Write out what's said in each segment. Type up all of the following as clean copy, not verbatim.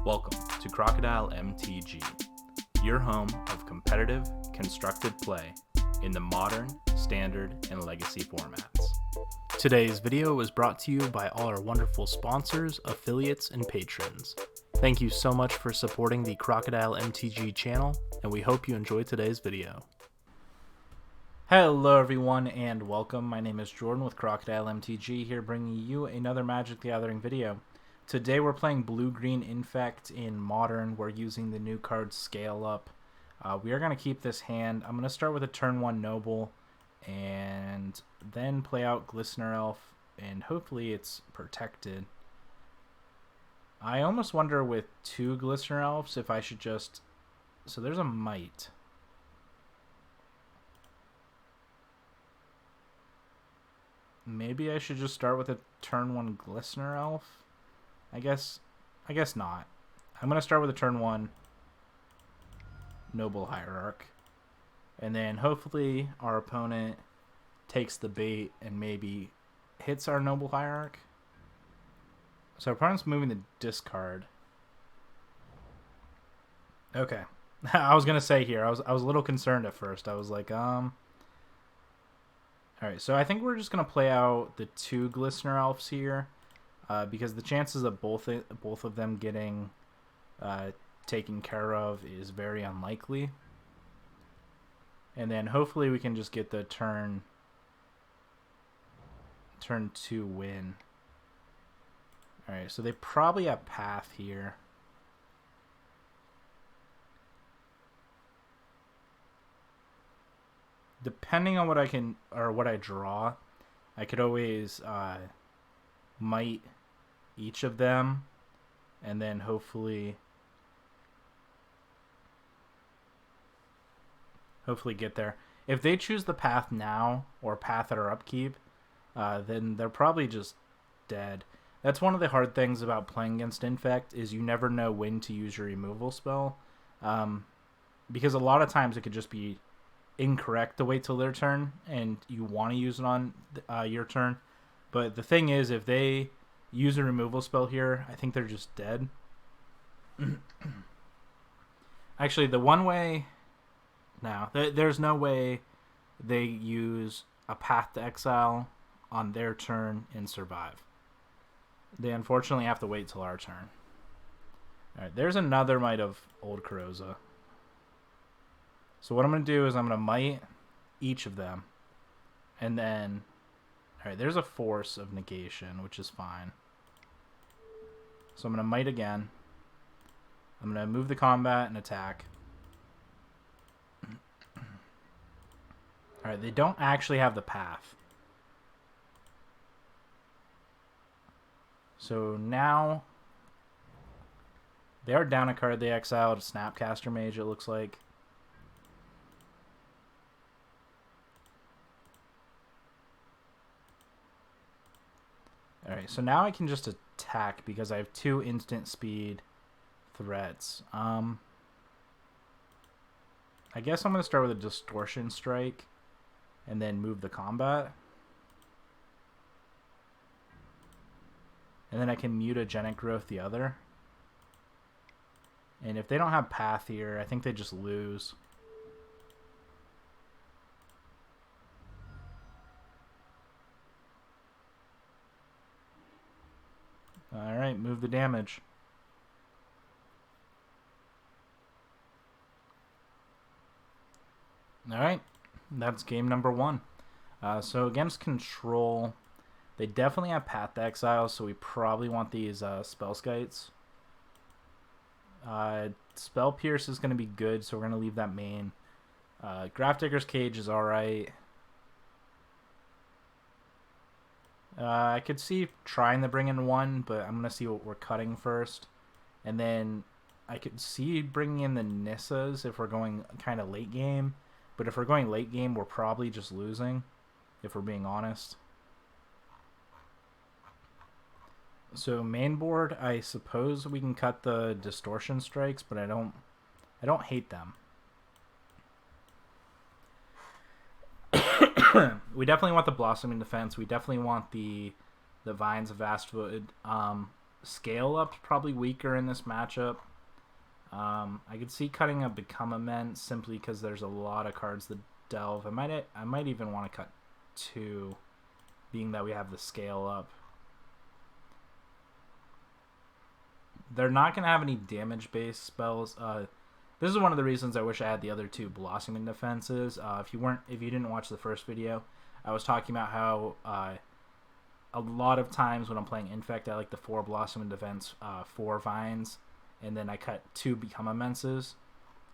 Welcome to Crocodile MTG, your home of competitive, constructed play in the modern, standard, and legacy formats. Today's video was brought to you by all our wonderful sponsors, affiliates, and patrons. Thank you so much for supporting the Crocodile MTG channel, and we hope you enjoy today's video. Hello everyone and welcome. My name is Jordan with Crocodile MTG here bringing you another Magic the Gathering video. Today we're playing Blue Green Infect in Modern. We're using the new card Scale Up. We are going to keep this hand. I'm going to start with a turn 1 Noble and then play out Glistener Elf and hopefully it's protected. I almost wonder with 2 Glistener Elves if I should just... So there's a Might. Maybe I should just start with a turn 1 Glistener Elf. I guess not. I'm going to start with a turn 1 Noble Hierarch. And then hopefully our opponent takes the bait and maybe hits our Noble Hierarch. So our opponent's moving the discard. Okay. I was going to say here, I was a little concerned at first. I was like, Alright, so I think we're just going to play out the 2 Glistener Elves here. Because the chances of both of them getting taken care of is very unlikely. And then hopefully we can just get the turn 2 win. Alright, so they probably have Path here. Depending on what I draw, I could always Might each of them and then hopefully get there. If they choose the Path now or Path at our upkeep, then they're probably just dead. That's one of the hard things about playing against Infect is you never know when to use your removal spell, because a lot of times it could just be incorrect to wait till their turn and you want to use it on your turn. But the thing is, if they use a removal spell here, I think they're just dead. Actually, the one way... No, there's no way they use a Path to Exile on their turn and survive. They unfortunately have to wait till our turn. Alright, there's another Might of Old Karoza. So what I'm going to do is I'm going to Might each of them. And then... Alright, there's a Force of Negation, which is fine. So I'm going to Might again. I'm going to move the combat and attack. Alright, they don't actually have the Path. So now... They are down a card. They exiled Snapcaster Mage, it looks like. Alright, so now I can just attack because I have 2 instant speed threats. I guess I'm going to start with a Distortion Strike and then move the combat. And then I can Mutagenic Growth the other. And if they don't have Path here, I think they just lose. Alright, move the damage. Alright, that's game number 1. So against Control, they definitely have Path to Exile, so we probably want these Spellskites. Spell Pierce is going to be good, so we're going to leave that main. Grafdigger's Cage is alright. I could see trying to bring in 1, but I'm going to see what we're cutting first. And then I could see bringing in the Nissas if we're going kind of late game. But if we're going late game, we're probably just losing, if we're being honest. So main board, I suppose we can cut the Distortion Strikes, but I don't hate them. We definitely want the Blossoming Defense. We definitely want the Vines of Vastwood. Scale Up's probably weaker in this matchup. I could see cutting a Become Immense simply because there's a lot of cards that delve. I might even want to cut 2, being that we have the Scale Up. They're not going to have any damage-based spells. This is one of the reasons I wish I had the other 2 Blossoming Defenses. If you didn't watch the first video, I was talking about how a lot of times when I'm playing Infect, I like the 4 Blossoming Defense, 4 Vines, and then I cut 2 Become Immenses.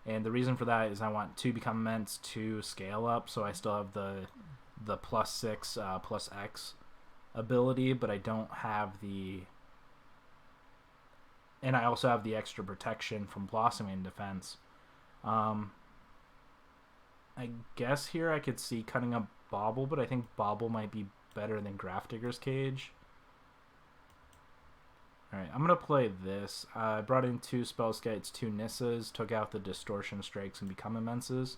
And the reason for that is I want 2 Become Immense, 2 Scale Up, so I still have the +6 +X ability, but I don't have the... And I also have the extra protection from Blossoming Defense. I guess here I could see cutting up Bauble, but I think Bauble might be better than Grafdigger's Cage. Alright, I'm going to play this. I brought in 2 Spellskites, 2 Nissas, took out the Distortion Strikes and Become Immenses.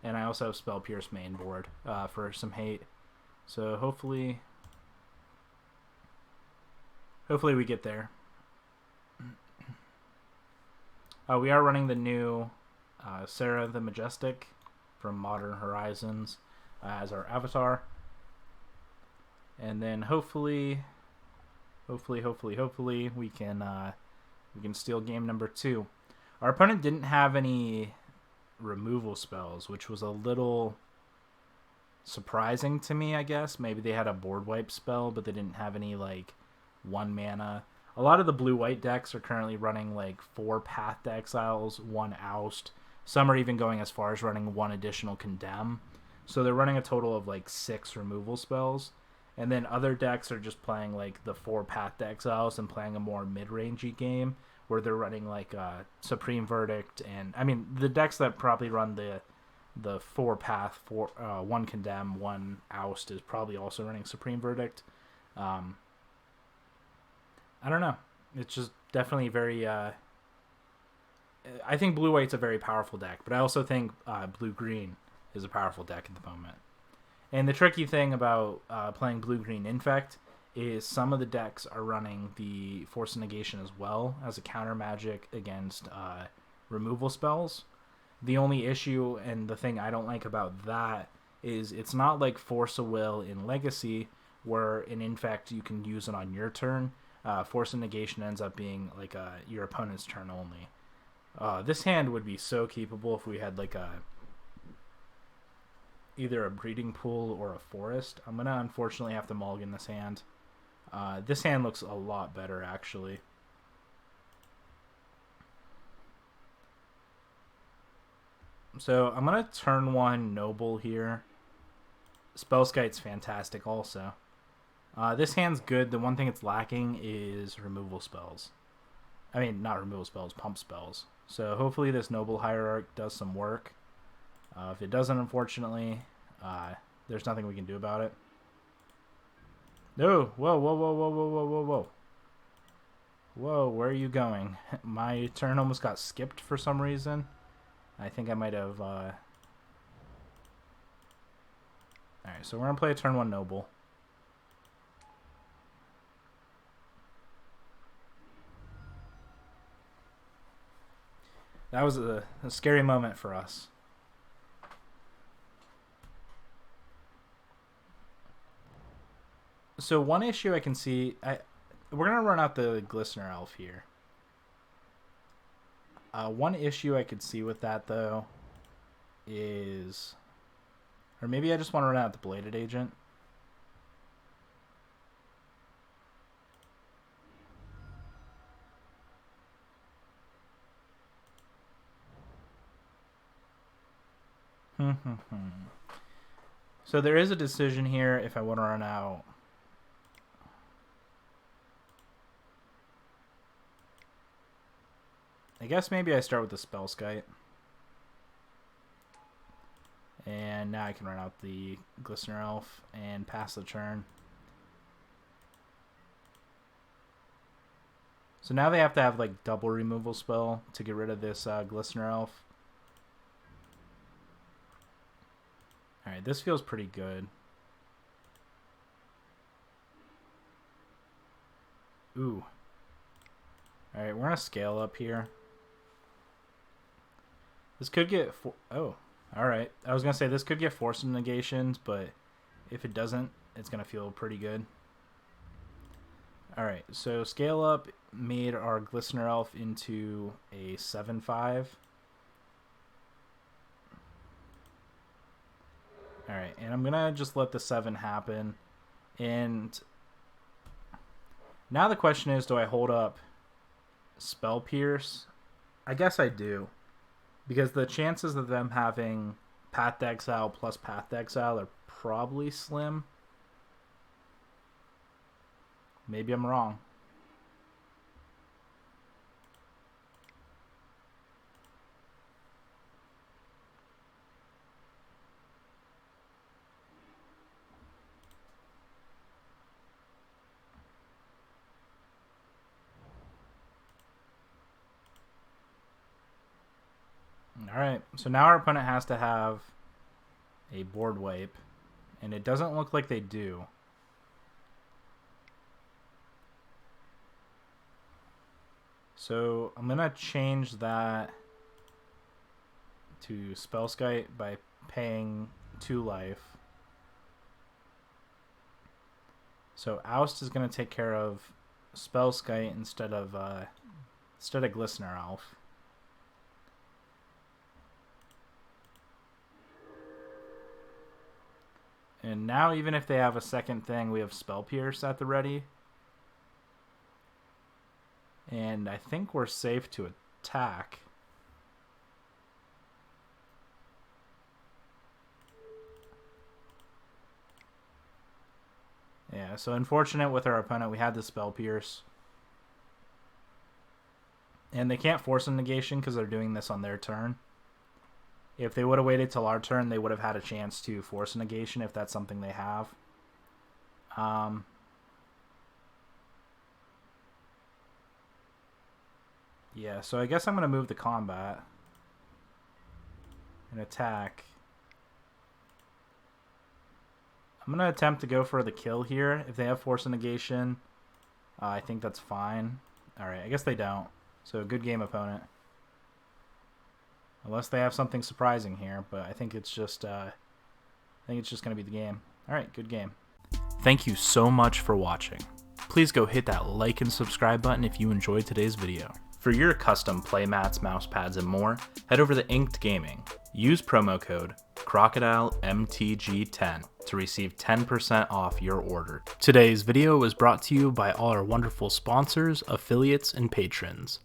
And I also have Spell Pierce mainboard for some hate. So hopefully we get there. We are running the new Sarah the Majestic from Modern Horizons as our avatar. And then hopefully we can steal game number 2. Our opponent didn't have any removal spells, which was a little surprising to me, I guess. Maybe they had a board wipe spell, but they didn't have any like 1 mana. A lot of the blue-white decks are currently running like 4 Path to Exiles, 1 Oust. Some are even going as far as running 1 additional Condemn. So they're running a total of like 6 removal spells. And then other decks are just playing like the 4 Path to Exiles and playing a more mid-rangey game where they're running like Supreme Verdict. And I mean, the decks that probably run the 4 Path, 1 Condemn, 1 Oust is probably also running Supreme Verdict. I don't know. It's just definitely very... I think Blue-White's a very powerful deck, but I also think Blue-Green is a powerful deck at the moment. And the tricky thing about playing Blue Green Infect is some of the decks are running the Force of Negation as well as a counter magic against removal spells. The only issue and the thing I don't like about that is it's not like Force of Will in Legacy where in Infect you can use it on your turn. Force of Negation ends up being like your opponent's turn only. This hand would be so keepable if we had like either a breeding pool or a forest. I'm gonna unfortunately have to mulligan this hand. This hand looks a lot better actually. So I'm gonna turn 1 Noble here. Spellskite's fantastic also. This hand's good. The one thing it's lacking is removal spells. I mean, not removal spells, pump spells. So hopefully this Noble Hierarch does some work. If it doesn't, unfortunately, there's nothing we can do about it. No! Whoa, whoa, whoa, whoa, whoa, whoa, whoa, whoa. Whoa, where are you going? My turn almost got skipped for some reason. I think I might have... Alright, so we're going to play a turn 1 Noble. That was a scary moment for us. So one issue I can see... we're going to run out the Glistener Elf here. One issue I could see with that, though, is... Or maybe I just want to run out the Bladed Agent. So there is a decision here if I want to run out. I guess maybe I start with the Spellskite. And now I can run out the Glistener Elf and pass the turn. So now they have to have like double removal spell to get rid of this Glistener Elf. Alright, this feels pretty good. Ooh. Alright, we're going to scale up here. This could get... Oh, alright. I was going to say this could get forced negations, but if it doesn't, it's going to feel pretty good. Alright, so scale up made our Glistener Elf into a 7/5. Alright, and I'm going to just let the 7 happen. And now the question is, do I hold up Spell Pierce? I guess I do. Because the chances of them having Path to Exile plus Path to Exile are probably slim. Maybe I'm wrong. Alright, so now our opponent has to have a board wipe, and it doesn't look like they do. So I'm going to change that to Spellskite by paying 2 life. So Oust is going to take care of Spellskite instead of Glistener Elf. And now even if they have a second thing, we have Spell Pierce at the ready. And I think we're safe to attack. Yeah, so unfortunate with our opponent, we had the Spell Pierce. And they can't force a negation because they're doing this on their turn. If they would have waited till our turn, they would have had a chance to force a negation if that's something they have. Yeah, so I guess I'm going to move the combat and attack. I'm going to attempt to go for the kill here. If they have force and negation, I think that's fine. Alright, I guess they don't. So good game, opponent. Unless they have something surprising here, but I think it's just going to be the game. Alright, good game. Thank you so much for watching. Please go hit that like and subscribe button if you enjoyed today's video. For your custom playmats, mousepads, and more, head over to Inked Gaming. Use promo code crocodilemtg10 to receive 10% off your order. Today's video was brought to you by all our wonderful sponsors, affiliates, and patrons.